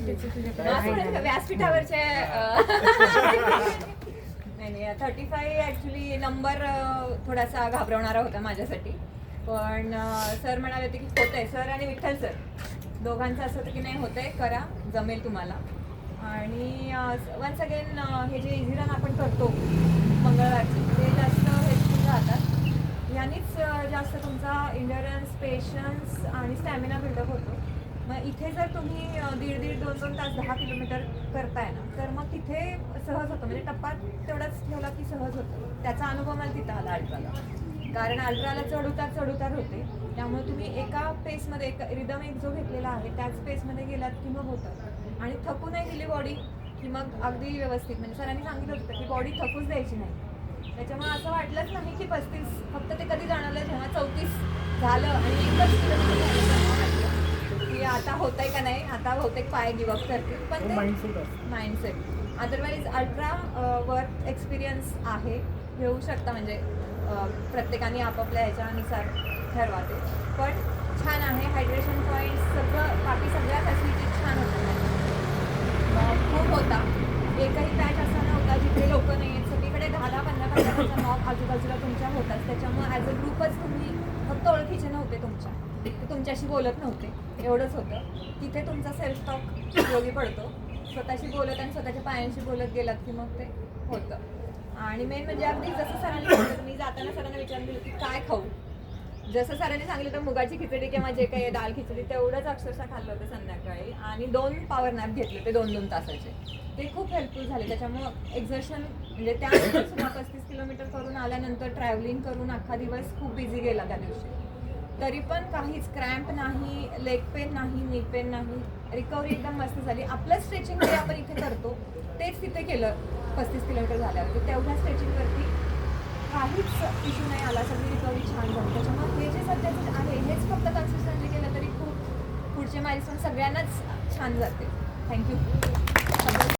गोष्टीची तुझ्याकडे व्यासपीठावरचे नाही 35 ॲक्च्युली नंबर थोडासा घाबरवणारा होता माझ्यासाठी. पण सर म्हणाले होते की होतंय, सर आणि विठ्ठल सर दोघांचं असं होतं की नाही होतंय, करा, जमेल तुम्हाला. आणि वन्स अगेन हे जे इझी रन आपण करतो मंगळवारचे ते जास्त हेल्पफुल राहतात. यानेच जास्त तुमचा इंडरन्स, पेशन्स आणि स्टॅमिना बिल्डअप होतो. मग इथे जर तुम्ही 1.5-2 तास 10 किलोमीटर करताय ना, तर मग तिथे सहज होतं. म्हणजे टप्पा तेवढाच ठेवला की सहज होतं. त्याचा अनुभव मला तिथं आला अल्ट्राला. कारण अल्ट्राला चढउतार होते, त्यामुळे तुम्ही एका पेसमध्ये रिदम एक जो घेतलेला आहे त्याच पेसमध्ये गेलात की मग होतं. आणि थकू नाही दिली बॉडी की मग अगदी व्यवस्थित. म्हणजे सरांनी सांगितलं होतं की बॉडी थकूच द्यायची नाही. त्याच्यामुळे असं वाटलंच नाही की 35, फक्त ते कधी जाणवलं जेव्हा 34 झालं आणि एकच की आता होतंय का नाही, आता बहुतेक पाय गिवअप करते. पण ते mindset otherwise ultra work experience आहे, घेऊ शकता. म्हणजे प्रत्येकाने आपापल्या ह्याच्यानुसार ठरवा ते. पण छान आहे. हायड्रेशन पॉईंट सगळं, बाकी सगळ्या फॅसिलिटीज छान होत्या. खूप होता. एकही पॅच असा नव्हता जिथे लोक नाही आहेत. सगळीकडे 10-15 मॉब आजूबाजूला तुमच्या होताच. त्याच्यामुळे ॲज अ ग्रुपच तुम्ही फक्त ओळखीचे नव्हते तुमच्या, ते तुमच्याशी बोलत नव्हते, एवढंच होतं. तिथे तुमचा सेल्फ टॉक उपयोगी पडतो. स्वतःशी बोलत आणि स्वतःच्या पायांशी बोलत गेलात की मग ते होतं. आणि मेन म्हणजे अगदी जसं सरांनी सांगितलं, मी जाताना सरांना विचारलं की काय खाऊ. जसं सरांनी सांगितलं तर मुगाची खिचडी किंवा जे काही दाल खिचडी तेवढंच अक्षरशः खाल्लं होतं संध्याकाळी. आणि 2 पॉवर नॅप घेतले ते 2-2 तासाचे. ते खूप हेल्पफुल झाले. त्याच्यामुळं एक्झर्शन म्हणजे त्यानंतर सुद्धा 35 किलोमीटर करून आल्यानंतर ट्रॅव्हलिंग करून अख्खा दिवस खूप बिझी गेला त्या दिवशी. तरी पण काहीच क्रॅम्प नाही, लेग पेन नाही, नी पेन नाही. रिकव्हरी एकदम मस्त झाली. आपलं स्ट्रेचिंग जे आपण इथे करतो तेच तिथे केलं 35 किलोमीटर झाल्यावर. तेवढ्या स्ट्रेचिंगवरती काहीच इश्यू नाही आला. सगळी रिकव्हरी छान झाली. त्याच्यामुळे हे जे सध्याचं आहे हेच फक्त कन्सिस्टंटली केलं तरी खूप पुढचे माइलस्टोन सगळ्यांनाच छान जाते. थँक्यू.